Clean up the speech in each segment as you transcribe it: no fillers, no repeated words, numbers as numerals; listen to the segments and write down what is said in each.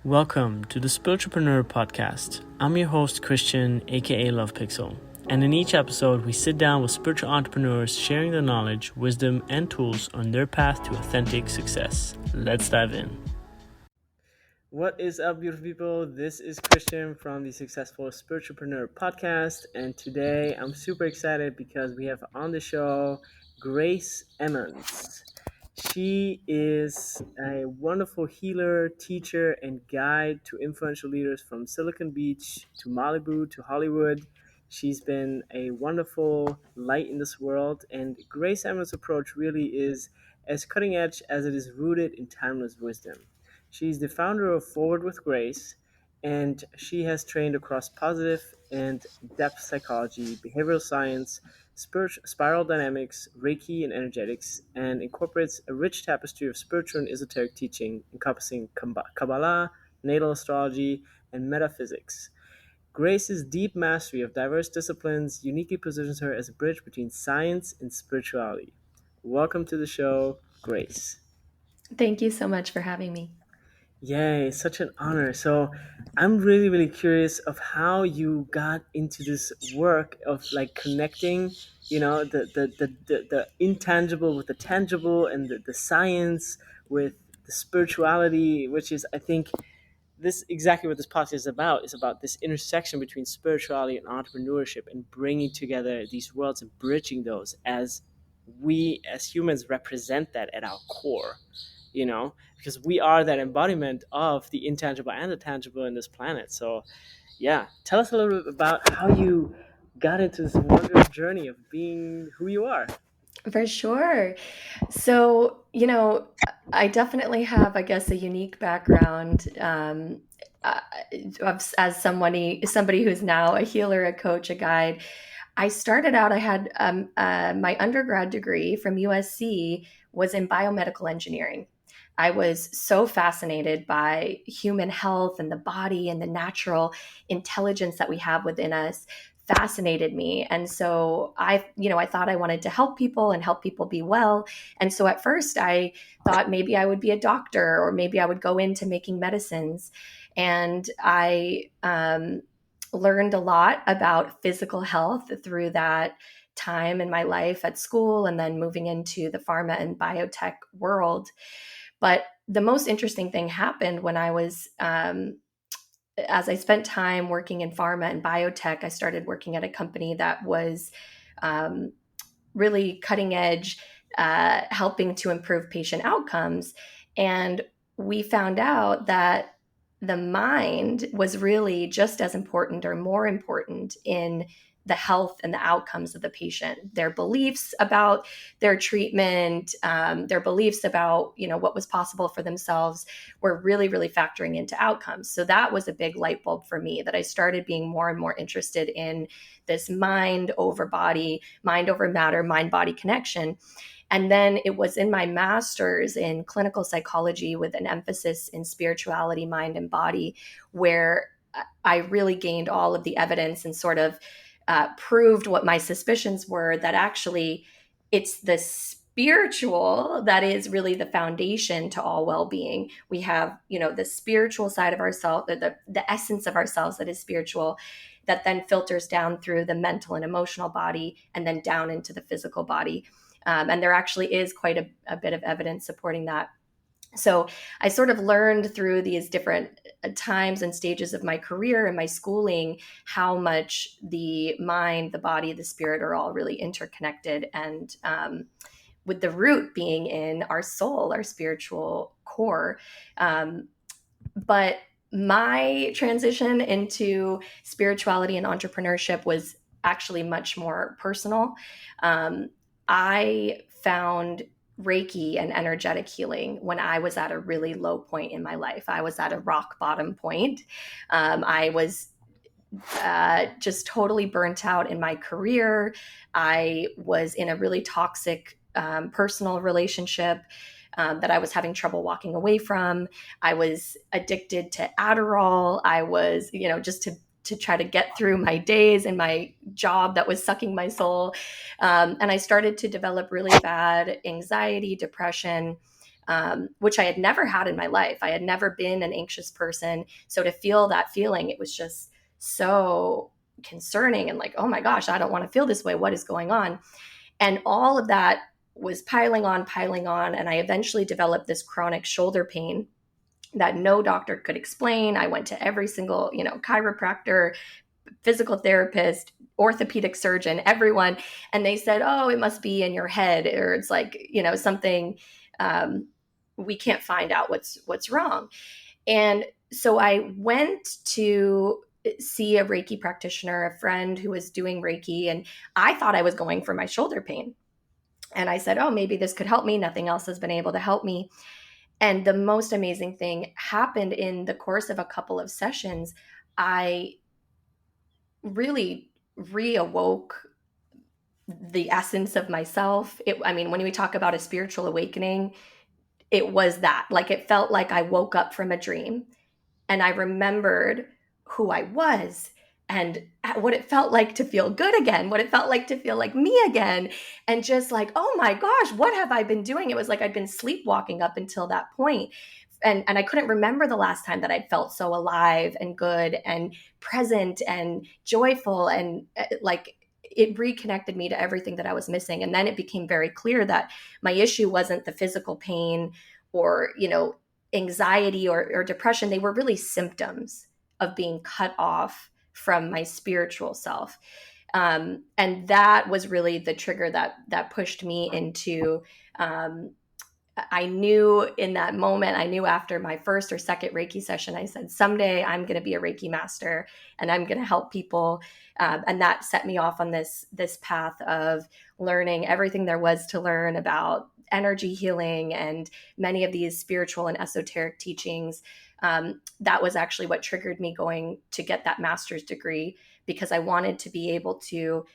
Welcome to the Spiritualpreneur Podcast. I'm your host, Christian, aka Love Pixel. And in each episode, we sit down with spiritual entrepreneurs sharing their knowledge, wisdom, and tools on their path to authentic success. Let's dive in. What is up, beautiful people? This is Christian from the Successful Spiritualpreneur Podcast. And today I'm super excited because we have on the show Grace Emmons. She is a wonderful healer, teacher, and guide to influential leaders from Silicon Beach to Malibu to Hollywood. She's been a wonderful light in this world, and Grace Emmons' approach really is as cutting edge as it is rooted in timeless wisdom. She's the founder of Forward with Grace, and she has trained across positive and depth psychology, behavioral science, spiral dynamics, Reiki, and energetics, and incorporates a rich tapestry of spiritual and esoteric teaching encompassing Kabbalah, natal astrology, and metaphysics. Grace's deep mastery of diverse disciplines uniquely positions her as a bridge between science and spirituality. Welcome to the show, Grace. Thank you so much for having me. Yay, such an honor. So I'm really, really curious of how you got into this work of like connecting, the intangible with the tangible and the science with the spirituality, which is, I think, this exactly what this podcast is about this intersection between spirituality and entrepreneurship and bringing together these worlds and bridging those as we as humans represent that at our core, because we are that embodiment of the intangible and the tangible in this planet. So yeah, tell us a little bit about how you got into this wondrous journey of being who you are. For sure. So, I definitely have, I guess, a unique background uh, as somebody who's now a healer, a coach, a guide. I started out, I had my undergrad degree from USC was in biomedical engineering. I was so fascinated by human health and the body and the natural intelligence that we have within us fascinated me. And so I thought I wanted to help people and help people be well. And so at first I thought maybe I would be a doctor or maybe I would go into making medicines. And I learned a lot about physical health through that time in my life at school and then moving into the pharma and biotech world. But the most interesting thing happened when I was as I spent time working in pharma and biotech. I started working at a company that was really cutting edge, helping to improve patient outcomes. And we found out that the mind was really just as important or more important in the health and the outcomes of the patient, their beliefs about their treatment, their beliefs about what was possible for themselves were really, really factoring into outcomes. So that was a big light bulb for me, that I started being more and more interested in this mind over body, mind over matter, mind body connection. And then it was in my master's in clinical psychology with an emphasis in spirituality, mind, and body, where I really gained all of the evidence and sort of proved what my suspicions were, that actually it's the spiritual that is really the foundation to all well-being. We have, the spiritual side of ourselves, the essence of ourselves that is spiritual, that then filters down through the mental and emotional body and then down into the physical body. And there actually is quite a bit of evidence supporting that. So I sort of learned through these different times and stages of my career and my schooling how much the mind, the body, the spirit are all really interconnected, and with the root being in our soul, our spiritual core. But my transition into spirituality and entrepreneurship was actually much more personal. I found Reiki and energetic healing when I was at a really low point in my life. I was at a rock bottom point. I was just totally burnt out in my career. I was in a really toxic personal relationship that I was having trouble walking away from. I was addicted to Adderall. I was, just to try to get through my days and my job that was sucking my soul. And I started to develop really bad anxiety, depression. which I had never had in my life. I had never been an anxious person. So to feel that feeling, it was just so concerning and like, oh my gosh, I don't want to feel this way. What is going on? And all of that was piling on, piling on. And I eventually developed this chronic shoulder pain that no doctor could explain. I went to every single, chiropractor, physical therapist, orthopedic surgeon, everyone. And they said, oh, it must be in your head, or it's like, something, we can't find out what's wrong. And so I went to see a Reiki practitioner, a friend who was doing Reiki, and I thought I was going for my shoulder pain. And I said, oh, maybe this could help me. Nothing else has been able to help me. And the most amazing thing happened in the course of a couple of sessions. I really reawoke the essence of myself. When we talk about a spiritual awakening, it was that. Like, it felt like I woke up from a dream and I remembered who I was and what it felt like to feel good again, what it felt like to feel like me again. And just like, oh my gosh, what have I been doing? It was like I'd been sleepwalking up until that point. And I couldn't remember the last time that I'd felt so alive and good and present and joyful. And like, it reconnected me to everything that I was missing. And then it became very clear that my issue wasn't the physical pain or, anxiety or depression. They were really symptoms of being cut off from my spiritual self. And that was really the trigger that pushed me into, I knew in that moment, I knew after my first or second Reiki session, I said, someday I'm going to be a Reiki master and I'm going to help people. And that set me off on this path of learning everything there was to learn about energy healing and many of these spiritual and esoteric teachings. That was actually what triggered me going to get that master's degree, because I wanted to be able to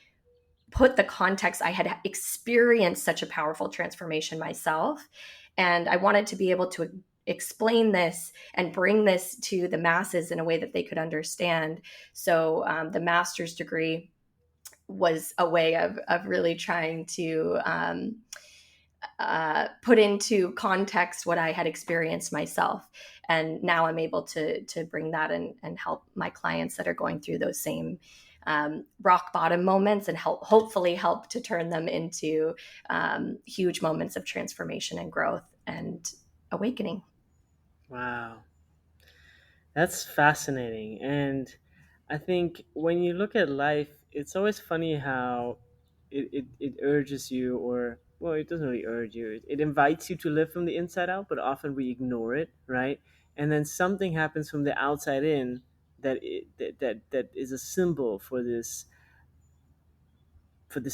put the context. I had experienced such a powerful transformation myself, and I wanted to be able to explain this and bring this to the masses in a way that they could understand. So the master's degree was a way of really trying to put into context what I had experienced myself. And now I'm able to bring that and help my clients that are going through those same rock bottom moments, and hopefully help to turn them into huge moments of transformation and growth and awakening. Wow. That's fascinating. And I think when you look at life, it's always funny how it urges you, or, well, it doesn't really urge you. It invites you to live from the inside out, but often we ignore it, right? And then something happens from the outside in that is a symbol for this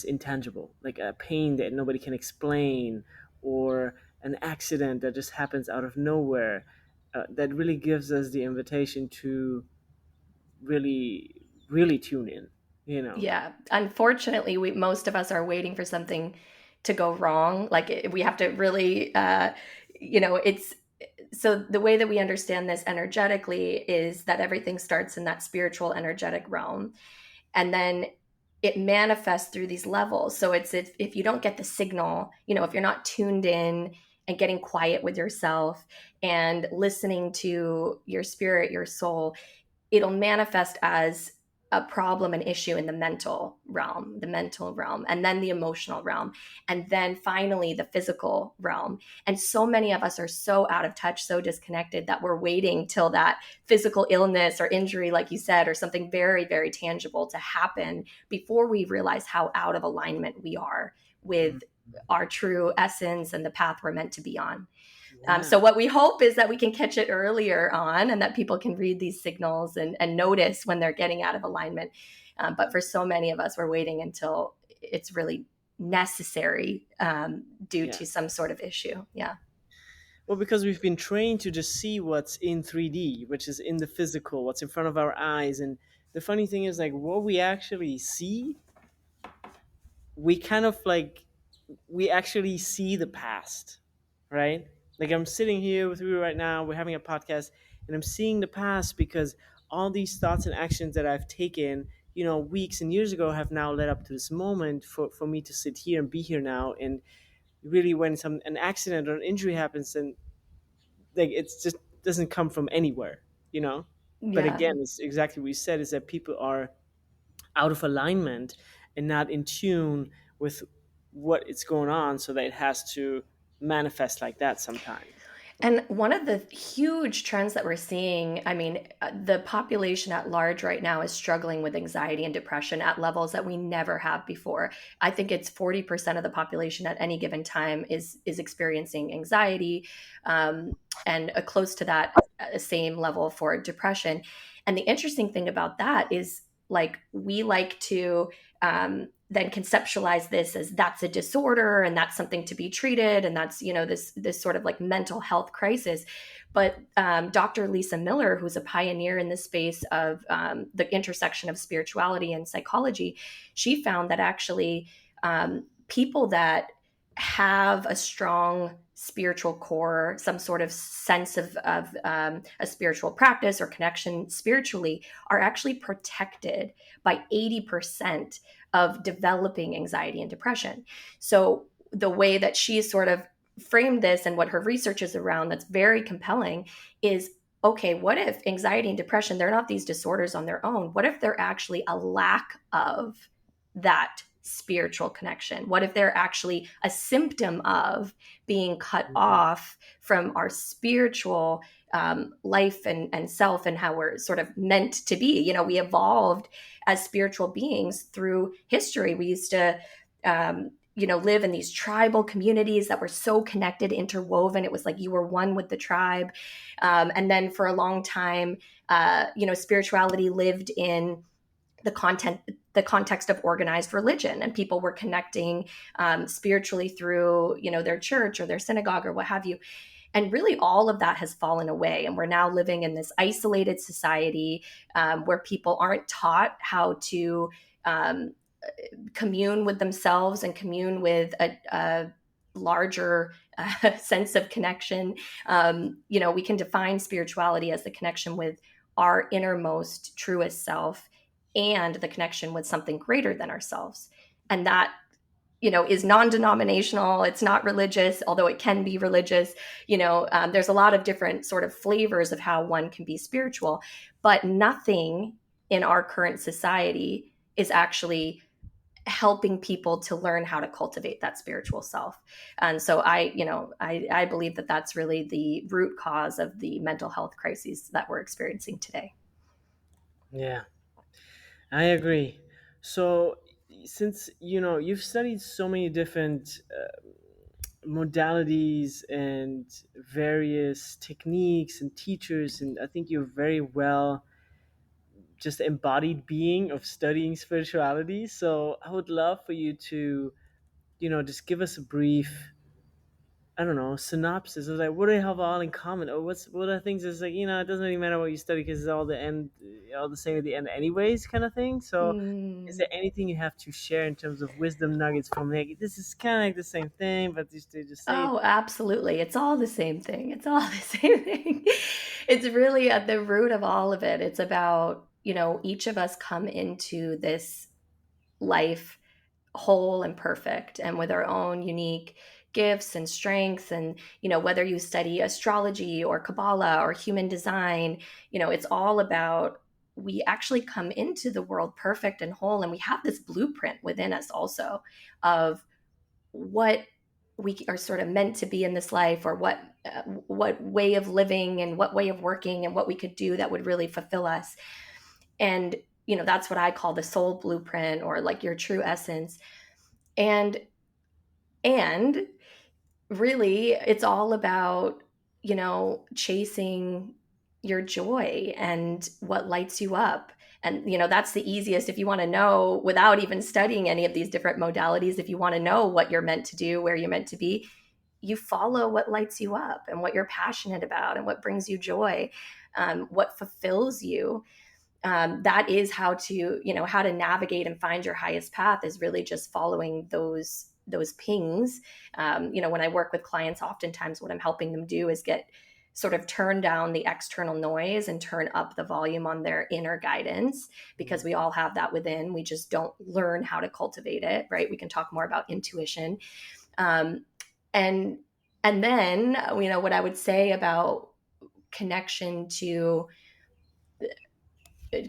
intangible, like a pain that nobody can explain, or an accident that just happens out of nowhere, that really gives us the invitation to really, really tune in. Yeah. Unfortunately, most of us are waiting for something to go wrong. Like, we have to really, it's, so the way that we understand this energetically is that everything starts in that spiritual energetic realm. And then it manifests through these levels. So it's if you don't get the signal, if you're not tuned in and getting quiet with yourself and listening to your spirit, your soul, it'll manifest as a problem, an issue in the mental realm, and then the emotional realm, and then finally the physical realm. And so many of us are so out of touch, so disconnected, that we're waiting till that physical illness or injury, like you said, or something very, very tangible to happen before we realize how out of alignment we are with our true essence and the path we're meant to be on. Yeah. So what we hope is that we can catch it earlier on, and that people can read these signals and notice when they're getting out of alignment. But for so many of us, we're waiting until it's really necessary due to some sort of issue. Yeah. Well, because we've been trained to just see what's in 3D, which is in the physical, what's in front of our eyes. And the funny thing is, like, what we actually see, we kind of like, we actually see the past, right? Like, I'm sitting here with you right now, we're having a podcast, and I'm seeing the past because all these thoughts and actions that I've taken, weeks and years ago have now led up to this moment for me to sit here and be here now. And really when an accident or an injury happens, then like it's just doesn't come from anywhere, you know. But Yeah. again, it's exactly what you said, is that people are out of alignment and not in tune with what is going on, so that it has to manifest like that sometimes. And one of the huge trends that we're seeing, I mean, the population at large right now is struggling with anxiety and depression at levels that we never have before. I think it's 40% of the population at any given time is experiencing anxiety, and close to that same level for depression. And the interesting thing about that is, like, we like to then conceptualize this as that's a disorder and that's something to be treated, and that's, you know, this sort of like mental health crisis. But Dr. Lisa Miller, who's a pioneer in the space of the intersection of spirituality and psychology, she found that actually people that have a strong spiritual core, some sort of sense of a spiritual practice or connection spiritually, are actually protected by 80% of developing anxiety and depression. So the way that she sort of framed this and what her research is around, that's very compelling, is, okay, what if anxiety and depression, they're not these disorders on their own? What if they're actually a lack of that spiritual connection? What if they're actually a symptom of being cut off from our spiritual life and self, and how we're sort of meant to be? You know, we evolved as spiritual beings through history. We used to live in these tribal communities that were so connected, interwoven. It was like you were one with the tribe. And then for a long time, spirituality lived in the context of organized religion, and people were connecting spiritually through, their church or their synagogue or what have you. And really all of that has fallen away, and we're now living in this isolated society where people aren't taught how to commune with themselves and commune with a larger sense of connection. We can define spirituality as the connection with our innermost, truest self, and the connection with something greater than ourselves. And that, is non-denominational. It's not religious, although it can be religious. There's a lot of different sort of flavors of how one can be spiritual, but nothing in our current society is actually helping people to learn how to cultivate that spiritual self. And so I believe that that's really the root cause of the mental health crises that we're experiencing today. Yeah, I agree. So, since you've studied so many different modalities and various techniques and teachers, and I think you're very well just embodied being of studying spirituality. So, I would love for you to, just give us a brief, I don't know, synopsis of like what do they have all in common, or what are things that's like, it doesn't really matter what you study because it's all the same at the end anyways, kind of thing. So, is Mm. there anything you have to share in terms of wisdom nuggets from like this is kind of like the same thing, but they just say it? Oh, absolutely. It's all the same thing. It's all the same thing. It's really at the root of all of it. It's about, each of us come into this life whole and perfect, and with our own unique gifts and strengths. And whether you study astrology or Kabbalah or human design, it's all about, we actually come into the world perfect and whole, and we have this blueprint within us also of what we are sort of meant to be in this life, or what way of living and what way of working and what we could do that would really fulfill us. And that's what I call the soul blueprint, or like your true essence. And really it's all about, chasing your joy and what lights you up. And that's the easiest, if you want to know, without even studying any of these different modalities, if you want to know what you're meant to do, where you're meant to be, you follow what lights you up and what you're passionate about and what brings you joy, what fulfills you. That is how to navigate and find your highest path, is really just following those pings. When I work with clients, oftentimes what I'm helping them do is turn down the external noise and turn up the volume on their inner guidance, because we all have that within. We just don't learn how to cultivate it, right? We can talk more about intuition. and and then, what I would say about connection to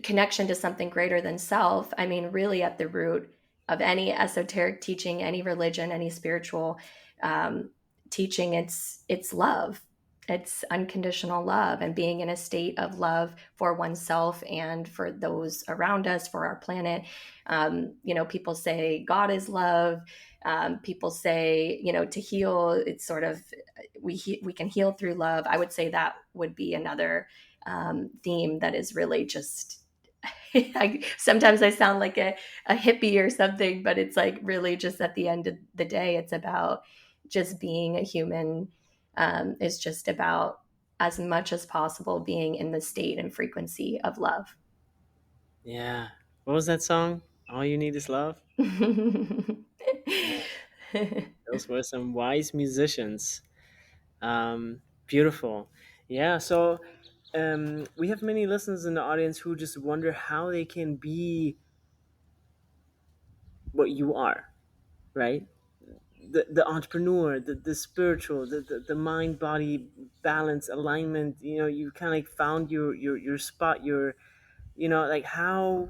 connection to something greater than self, I mean, really at the root of any esoteric teaching, any religion, any spiritual um, teaching, it's love. It's unconditional love and being in a state of love for oneself and for those around us, for our planet. People say God is love. People say, to heal, it's sort of we can heal through love. I would say that would be another theme that is really just sometimes I sound like a hippie or something, but it's like really just at the end of the day, it's about just being a human. Is just about as much as possible being in the state and frequency of love. Yeah. What was that song? All You Need Is Love? Yeah. Those were some wise musicians. Beautiful. Yeah. So we have many listeners in the audience who just wonder how they can be what you are, right? The entrepreneur, the spiritual, the mind body balance alignment. You kind of like found your spot. Like how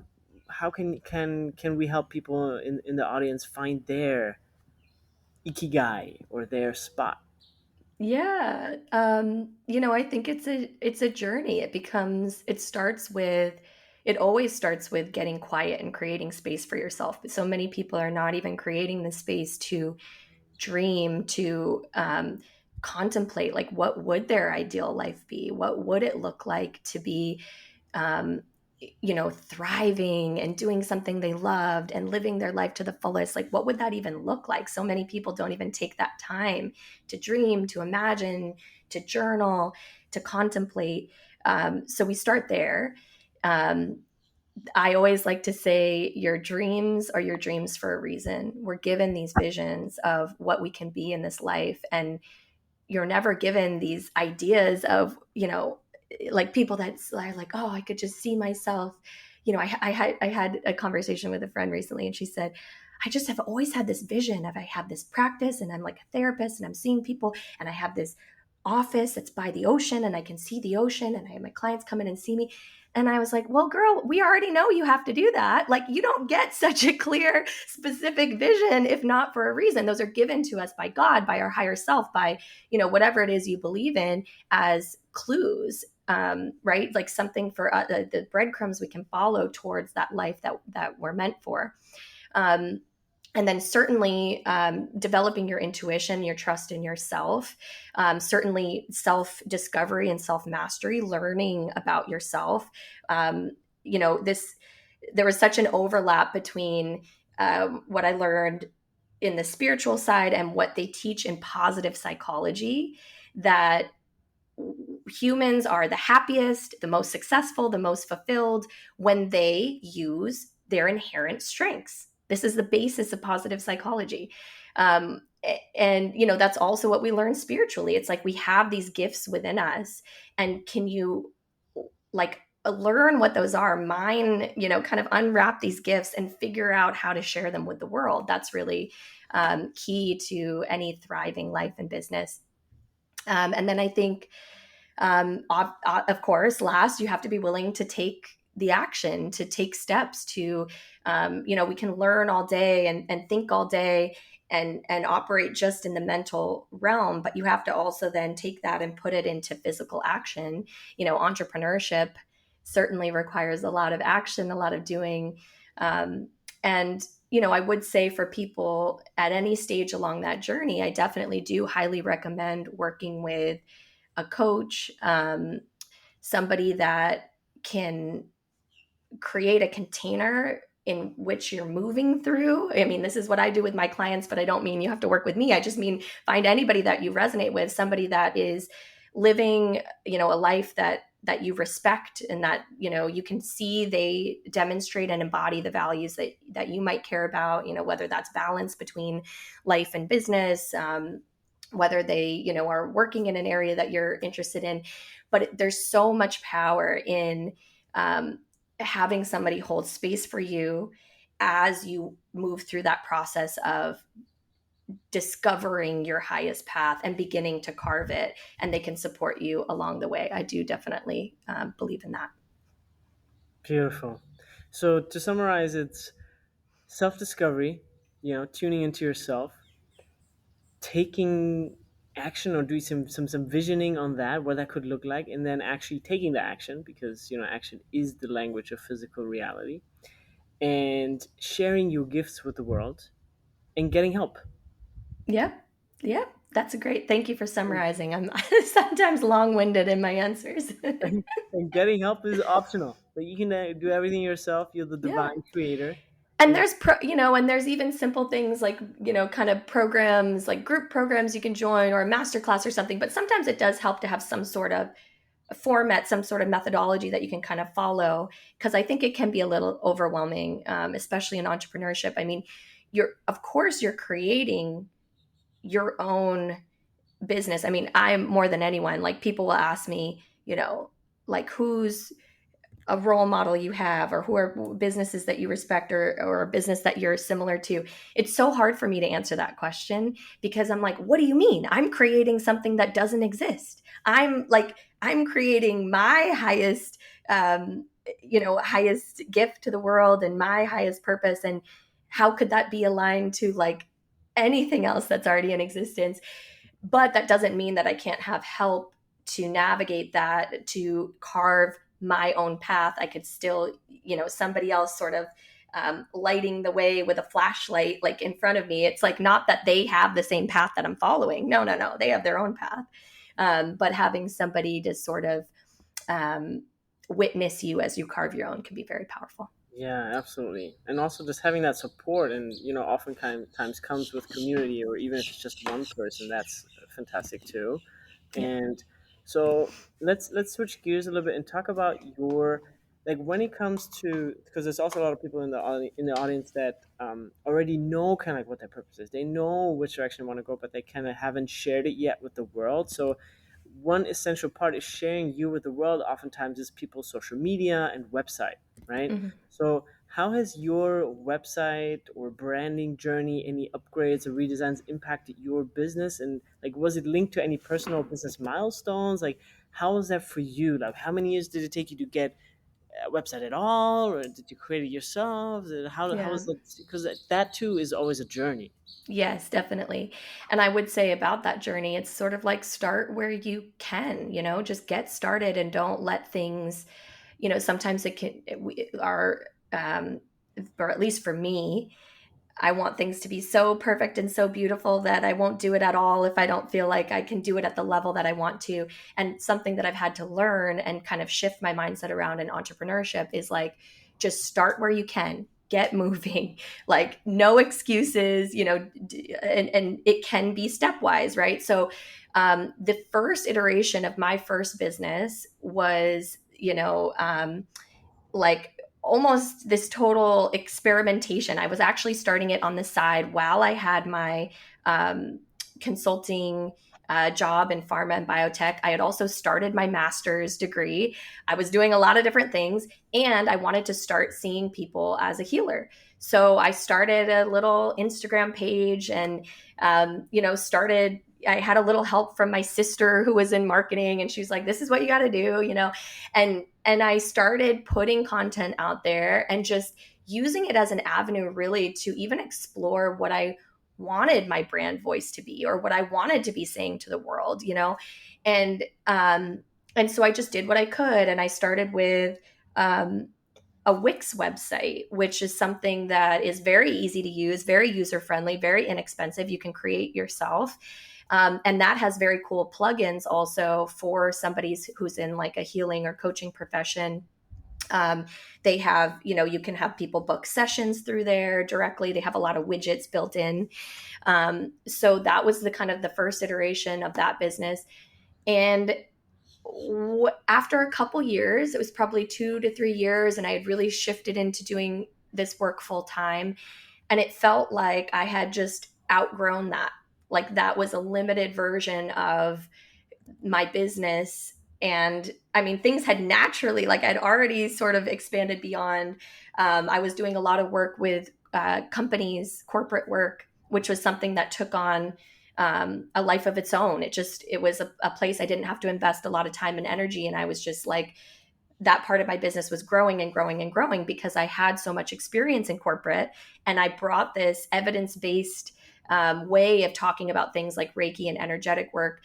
can we help people in the audience find their ikigai or their spot? Yeah. I think it's a journey. It always starts with getting quiet and creating space for yourself. But so many people are not even creating the space to dream, to contemplate, like, what would their ideal life be? What would it look like to be um, thriving and doing something they loved and living their life to the fullest? Like, what would that even look like? So many people don't even take that time to dream, to imagine, to journal, to contemplate. So we start there. Um, I always like to say your dreams are your dreams for a reason. We're given these visions of what we can be in this life, and you're never given these ideas of, like people that are like, oh, I could just see myself. I had a conversation with a friend recently, and she said, I just have always had this vision of, I have this practice and I'm like a therapist and I'm seeing people, and I have this office that's by the ocean and I can see the ocean and I have my clients come in and see me. And I was like, well, girl, we already know you have to do that. Like, you don't get such a clear, specific vision if not for a reason. Those are given to us by God, by our higher self, by, whatever it is you believe in, as clues. Right? Like something for the breadcrumbs we can follow towards that life that we're meant for. Um, and then certainly developing your intuition, your trust in yourself, certainly self-discovery and self-mastery, learning about yourself. This there was such an overlap between what I learned in the spiritual side and what they teach in positive psychology, that humans are the happiest, the most successful, the most fulfilled when they use their inherent strengths. This is the basis of positive psychology. And that's also what we learn spiritually. It's like we have these gifts within us, and can you, like, learn what those are, mine, kind of unwrap these gifts and figure out how to share them with the world. That's really key to any thriving life and business. And then I think, of course, last, you have to be willing to take the action, to take steps to, we can learn all day and think all day and operate just in the mental realm, but you have to also then take that and put it into physical action. Entrepreneurship certainly requires a lot of action, a lot of doing. And I would say for people at any stage along that journey, I definitely do highly recommend working with a coach, somebody that can create a container in which you're moving through. I mean, this is what I do with my clients, but I don't mean you have to work with me. I just mean find anybody that you resonate with, somebody that is living, a life that you respect, and that, you can see they demonstrate and embody the values that you might care about, whether that's balance between life and business, whether they, are working in an area that you're interested in. But there's so much power in having somebody hold space for you as you move through that process of discovering your highest path and beginning to carve it, and they can support you along the way. I do definitely believe in that. Beautiful. So to summarize, it's self-discovery, tuning into yourself, taking action or doing some visioning on that, what that could look like, and then actually taking the action, because action is the language of physical reality, and sharing your gifts with the world and getting help. Yeah. Yeah. That's a great. Thank you for summarizing. I'm sometimes long-winded in my answers. And getting help is optional. Like, you can do everything yourself. You're the Yeah. divine creator. And And there's and there's even simple things like, kind of programs, like group programs you can join, or a master class or something. But sometimes it does help to have some sort of format, some sort of methodology that you can kind of follow, because I think it can be a little overwhelming, especially in entrepreneurship. I mean, of course you're creating your own business. I mean, I'm more than anyone, like, people will ask me, like, who's a role model you have, or who are businesses that you respect, or a business that you're similar to. It's so hard for me to answer that question, because I'm like, what do you mean? I'm creating something that doesn't exist. I'm creating my highest, highest gift to the world, and my highest purpose. And how could that be aligned to, like, anything else that's already in existence? But that doesn't mean that I can't have help to navigate that, to carve my own path. I could still, somebody else sort of lighting the way with a flashlight, like, in front of me. It's like, not that they have the same path that I'm following. No, no, no. They have their own path. But having somebody to sort of witness you as you carve your own can be very powerful. yeah, absolutely. And also just having that support, and oftentimes comes with community, or even if it's just one person, that's fantastic too. Yeah. And so let's switch gears a little bit and talk about your, like, when it comes to, because there's also a lot of people in the audience that already know kind of like what their purpose is. They know which direction they want to go, but they kind of haven't shared it yet with the world. So one essential part is sharing you with the world oftentimes is people's social media and website, right? Mm-hmm. So how has your website or branding journey, any upgrades or redesigns, impacted your business? And, like, was it linked to any personal business milestones? Like, how was that for you? Like, how many years did it take you to get a website at all, or did you create it yourself? How Yeah. was that? Because that too is always a journey. Yes, definitely. And I would say about that journey, it's sort of like, start where you can, just get started, and don't let things, sometimes it can, we are, or at least for me, I want things to be so perfect and so beautiful that I won't do it at all if I don't feel like I can do it at the level that I want to. And something that I've had to learn and kind of shift my mindset around in entrepreneurship is, like, just start where you can, get moving, like, no excuses, and it can be stepwise, right? So the first iteration of my first business was, like, almost this total experimentation. I was actually starting it on the side while I had my consulting job in pharma and biotech. I had also started my master's degree. I was doing a lot of different things, and I wanted to start seeing people as a healer. So I started a little Instagram page, and started. I had a little help from my sister who was in marketing, and she was like, "This is what you got to do," and I started putting content out there and just using it as an avenue, really, to even explore what I wanted my brand voice to be, or what I wanted to be saying to the world, and and so I just did what I could, and I started with a Wix website, which is something that is very easy to use, very user friendly, very inexpensive. You can create yourself. And that has very cool plugins also for somebody who's in, like, a healing or coaching profession. They have, you can have people book sessions through there directly. They have a lot of widgets built in. So that was the kind of the first iteration of that business. And after a couple years, it was probably 2 to 3 years, and I had really shifted into doing this work full time. And it felt like I had just outgrown that. Like, that was a limited version of my business. And I mean, things had naturally, like, I'd already sort of expanded beyond. I was doing a lot of work with companies, corporate work, which was something that took on a life of its own. It was a place I didn't have to invest a lot of time and energy. And I was just like, that part of my business was growing and growing and growing because I had so much experience in corporate. And I brought this evidence-based way of talking about things like Reiki and energetic work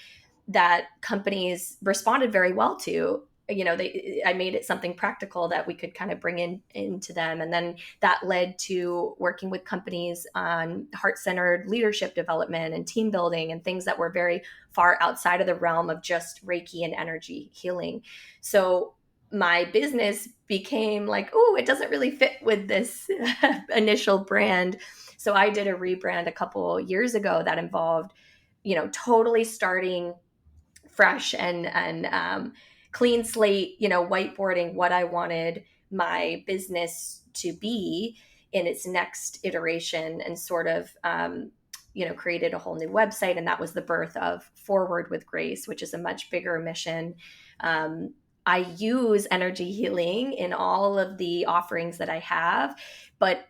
that companies responded very well to. I made it something practical that we could kind of bring into them. And then that led to working with companies on heart-centered leadership development and team building and things that were very far outside of the realm of just Reiki and energy healing. So my business became like, oh, it doesn't really fit with this initial brand. So I did a rebrand a couple years ago that involved, totally starting fresh and clean slate, whiteboarding what I wanted my business to be in its next iteration, and sort of, created a whole new website. And that was the birth of Forward with Grace, which is a much bigger mission. I use energy healing in all of the offerings that I have, but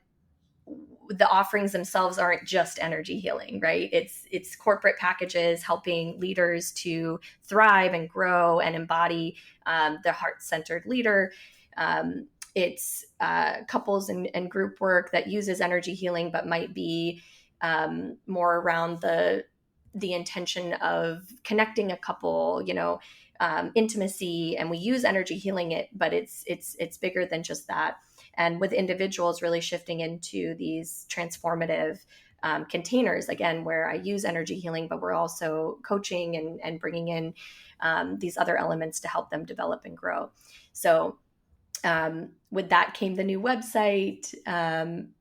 the offerings themselves aren't just energy healing, right? It's corporate packages helping leaders to thrive and grow and embody the heart-centered leader. It's couples and group work that uses energy healing, but might be more around the intention of connecting a couple, intimacy, and we use energy healing it, but it's bigger than just that. And with individuals, really shifting into these transformative containers, again, where I use energy healing, but we're also coaching and bringing in these other elements to help them develop and grow. So with that came the new website, an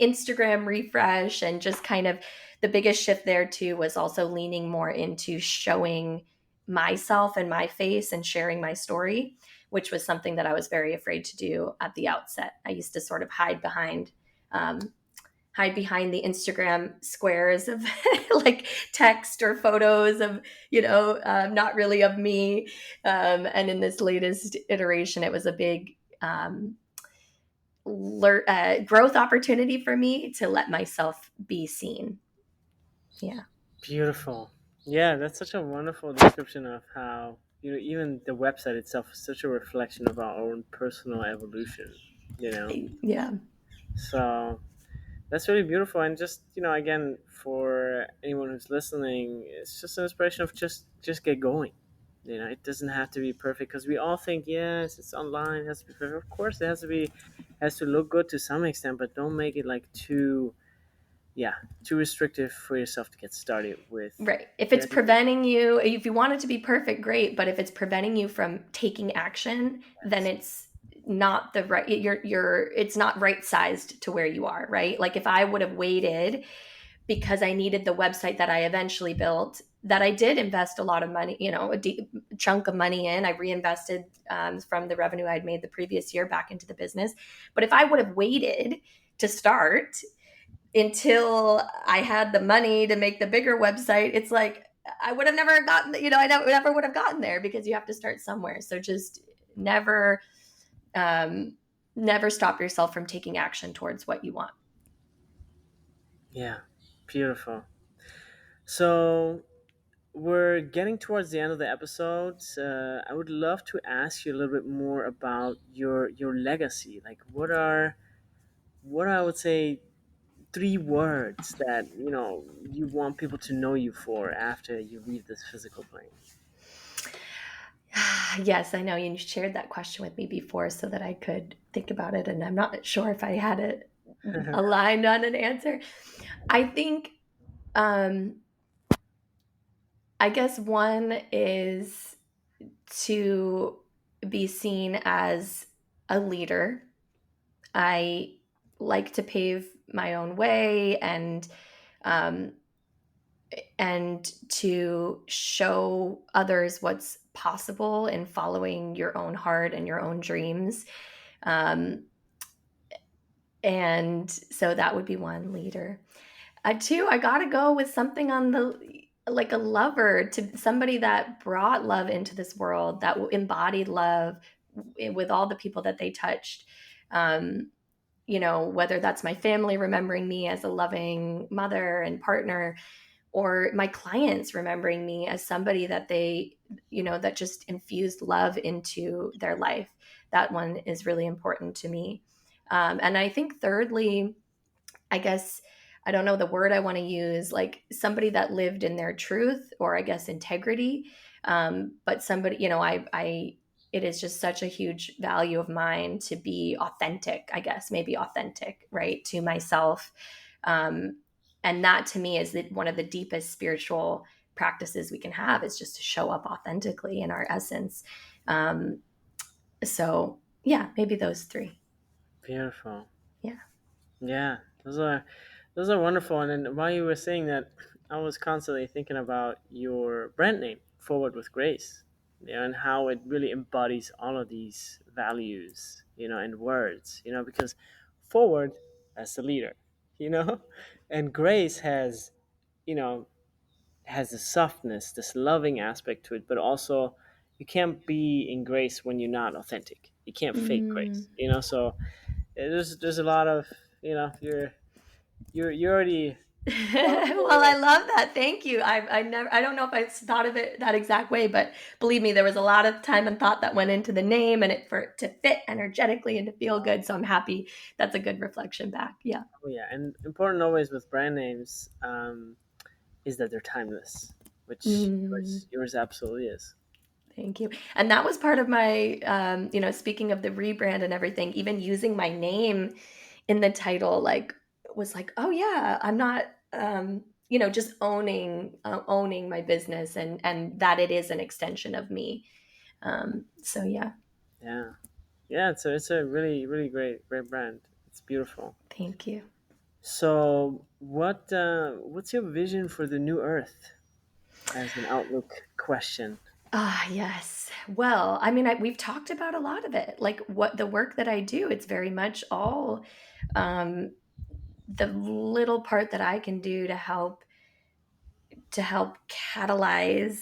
Instagram refresh, and just kind of the biggest shift there too was also leaning more into showing myself and my face and sharing my story, which was something that I was very afraid to do at the outset. I used to sort of hide behind the Instagram squares of like text or photos of, not really of me. And in this latest iteration, it was a big growth opportunity for me to let myself be seen. Yeah. Beautiful. Yeah, that's such a wonderful description of how, even the website itself is such a reflection of our own personal evolution, Yeah. So that's really beautiful. And just, again, for anyone who's listening, it's just an inspiration of just get going. It doesn't have to be perfect, because we all think, yes, it's online, it has to be perfect. Of course, has to look good to some extent, but don't make it like too restrictive for yourself to get started with. Right. If it's preventing you, if you want it to be perfect, great. But if it's preventing you from taking action, then it's not the right, it's not right sized to where you are, right? Like if I would have waited because I needed the website that I eventually built, that I did invest a lot of money, a deep chunk of money in, I reinvested from the revenue I'd made the previous year back into the business. But if I would have waited to start until I had the money to make the bigger website, it's like I would have never gotten, I never would have gotten there, because you have to start somewhere. So just never stop yourself from taking action towards what you want. Yeah, beautiful. So we're getting towards the end of the episode. I would love to ask you a little bit more about your legacy. Like, what are I would say 3 words that you want people to know you for after you leave this physical plane? Yes, I know you shared that question with me before so that I could think about it, and I'm not sure if I had it aligned on an answer. I think, I guess one is to be seen as a leader. I like to pave my own way and to show others what's possible in following your own heart and your own dreams. And so that would be one, leader. Two, I got to go with something on like a lover, to somebody that brought love into this world, that embodied love with all the people that they touched. whether that's my family remembering me as a loving mother and partner, or my clients remembering me as somebody that they, that just infused love into their life. That one is really important to me. And I think thirdly, I guess, I don't know the word I want to use, like somebody that lived in their truth, or I guess integrity. But somebody, it is just such a huge value of mine to be authentic, I guess, maybe authentic, right, to myself. Um, and that to me is one of the deepest spiritual practices we can have, is just to show up authentically in our essence. Um, so yeah, maybe those three. Beautiful. Yeah. Yeah, those are wonderful. And then while you were saying that, I was constantly thinking about your brand name, Forward with Grace, and how it really embodies all of these values, and words, because forward as the leader, you know, and grace you know, has this softness, this loving aspect to it, but also you can't be in grace when you're not authentic. You can't fake Mm. grace, So there's a lot of, you're already far Well, I forward. love that. Thank you. I don't know if I thought of it that exact way, but believe me, there was a lot of time and thought that went into the name, and for it to fit energetically and to feel good. So I'm happy. That's a good reflection back. Yeah. Oh yeah, and important always with brand names, is that they're timeless, which Mm, yours absolutely is. thank you. And that was part of my, speaking of the rebrand and everything, even using my name in the title, like, was like, oh yeah, I'm not, just owning my business, and that it is an extension of me. So yeah, Yeah, yeah. It's a really really great brand. It's beautiful. thank you. So what's your vision for the new Earth as an outlook question? Ah, yes. Well, I mean, we've talked about a lot of it. Like what the work that I do, it's very much all um, the little part that I can do to help catalyze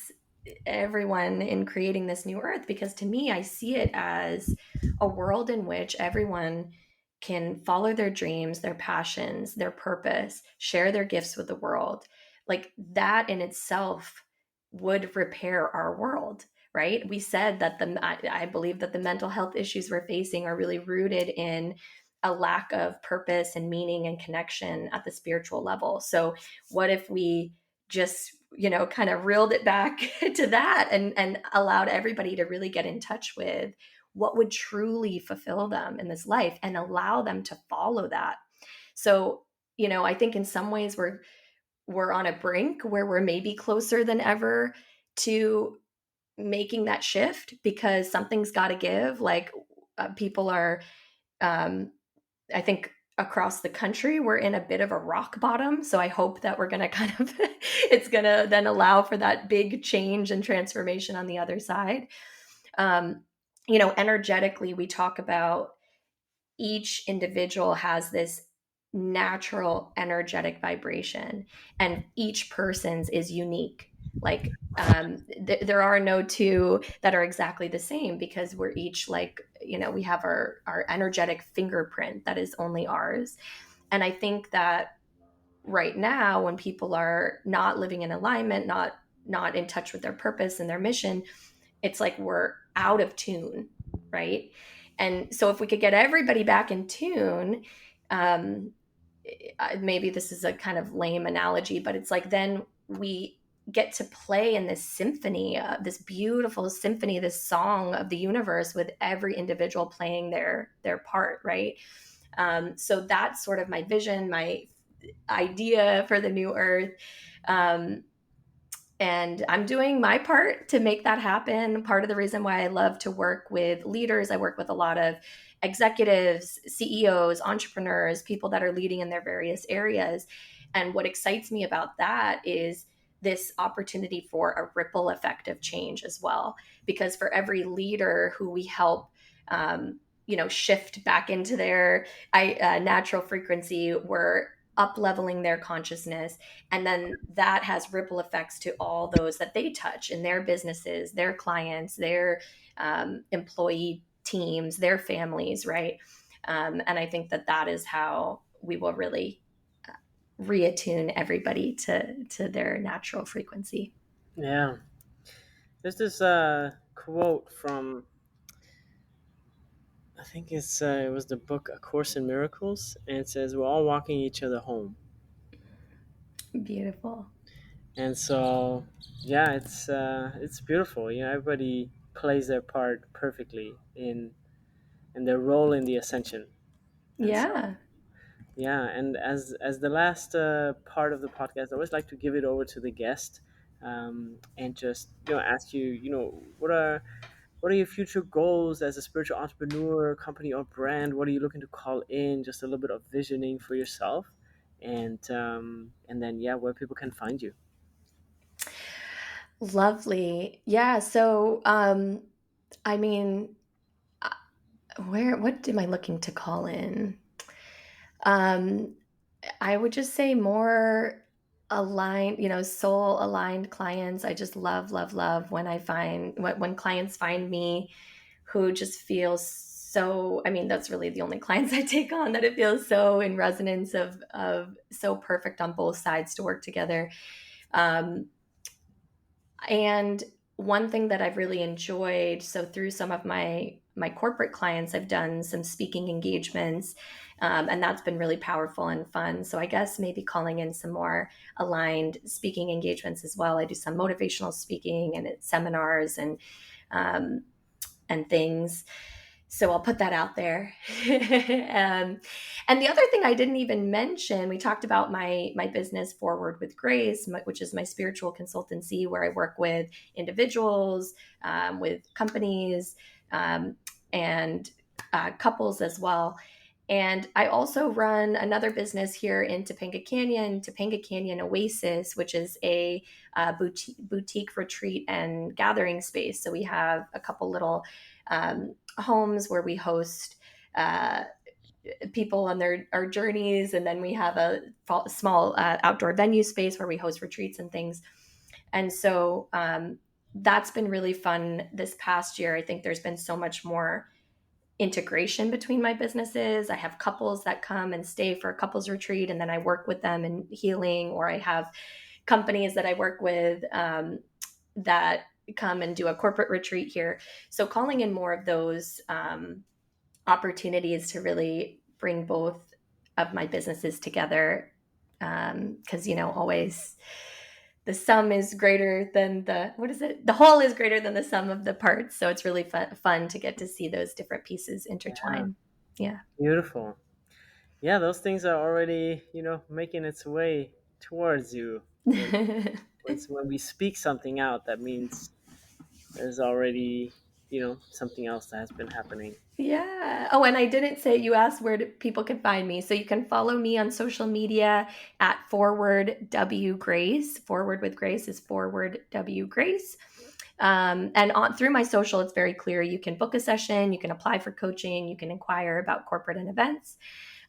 everyone in creating this new earth, because to me I see it as a world in which everyone can follow their dreams, their passions, their purpose, share their gifts with the world. Like that in itself would repair our world, right? We said that I believe that the mental health issues we're facing are really rooted in a lack of purpose and meaning and connection at the spiritual level. So what if we just kind of reeled it back to that, and allowed everybody to really get in touch with what would truly fulfill them in this life, and allow them to follow that. So I think in some ways we're on a brink where we're maybe closer than ever to making that shift, because something's got to give. Like people are, um, I think across the country, we're in a bit of a rock bottom. So I hope that we're going to kind of, it's going to then allow for that big change and transformation on the other side. Um, Energetically, we talk about each individual has this natural energetic vibration, and each person's is unique. Like there are no two that are exactly the same, because we're each, like, we have our energetic fingerprint that is only ours. And I think that right now, when people are not living in alignment, not in touch with their purpose and their mission, it's like we're out of tune, right? And so if we could get everybody back in tune, um, maybe this is a kind of lame analogy, but it's like then we get to play in this symphony, this beautiful symphony, this song of the universe, with every individual playing their part, right? So that's sort of my vision, my idea for the new earth. Um, and I'm doing my part to make that happen. Part of the reason why I love to work with leaders, I work with a lot of executives, CEOs, entrepreneurs, people that are leading in their various areas. And what excites me about that is this opportunity for a ripple effect of change as well. Because for every leader who we help, shift back into their natural frequency, we're up leveling their consciousness, and then that has ripple effects to all those that they touch in their businesses, their clients, their employee teams, their families, right? And I think that that is how we will really reattune everybody to their natural frequency. Yeah. There's this quote from, I think it was the book A Course in Miracles, and it says, "We're all walking each other home." Beautiful. And so, yeah, it's beautiful. You know, everybody plays their part perfectly in their role in the ascension. And so, Yeah. yeah, and as the last part of the podcast, I always like to give it over to the guest, and just ask you, what are your future goals as a spiritual entrepreneur, company, or brand? What are you looking to call in? Just a little bit of visioning for yourself, and then yeah, where people can find you. Lovely. Yeah. So, I mean, uh, what am I looking to call in? Um, I would just say more aligned, soul aligned clients. I just love, love, love when when clients find me who just feels so, I mean, that's really the only clients I take on, that it feels so in resonance of so perfect on both sides to work together. Um, and one thing that I've really enjoyed, so through some of my corporate clients, I've done some speaking engagements, and that's been really powerful and fun. So I guess maybe calling in some more aligned speaking engagements as well. I do some motivational speaking and seminars um, and things. So I'll put that out there. And the other thing I didn't even mention, we talked about my business Forward with Grace, which is my spiritual consultancy where I work with individuals, with companies, um, and couples as well. And I also run another business here in Topanga Canyon Oasis, which is a boutique retreat and gathering space. So we have a couple little homes where we host uh, people on our journeys, and then we have a small outdoor venue space where we host retreats and things. And so that's been really fun this past year. I think there's been so much more integration between my businesses. I have couples that come and stay for a couples retreat, and then I work with them in healing, or I have companies that I work with that come and do a corporate retreat here. So calling in more of those opportunities to really bring both of my businesses together, because always the sum is greater than the whole is greater than the sum of the parts. So it's really fun to get to see those different pieces Yeah, intertwine. Yeah. beautiful. Yeah, those things are already making its way towards you. When when we speak something out, that means there's already something else that has been happening. Yeah. Oh, and I didn't say, you asked where people can find me. So you can follow me on social media at Forward W Grace. Forward with Grace is Forward W Grace. And through my social, it's very clear. You can book a session, you can apply for coaching, you can inquire about corporate and events.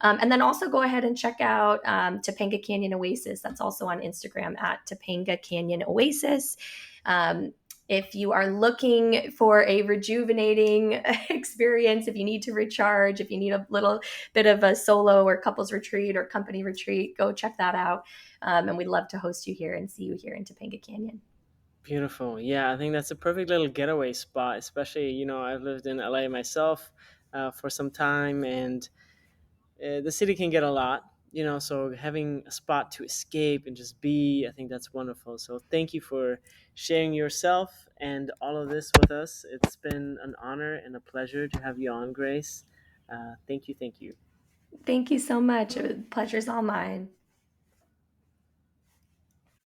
And then also go ahead and check out Topanga Canyon Oasis. That's also on Instagram at Topanga Canyon Oasis. If you are looking for a rejuvenating experience, if you need to recharge, if you need a little bit of a solo or couples retreat or company retreat, go check that out. And we'd love to host you here and see you here in Topanga Canyon. Beautiful. Yeah, I think that's a perfect little getaway spot, especially, I've lived in LA myself for some time, and the city can get a lot, so having a spot to escape and just be, I think that's wonderful. So thank you for sharing yourself and all of this with us. It's been an honor and a pleasure to have you on, Grace. Thank you. Thank you so much. Pleasure's all mine.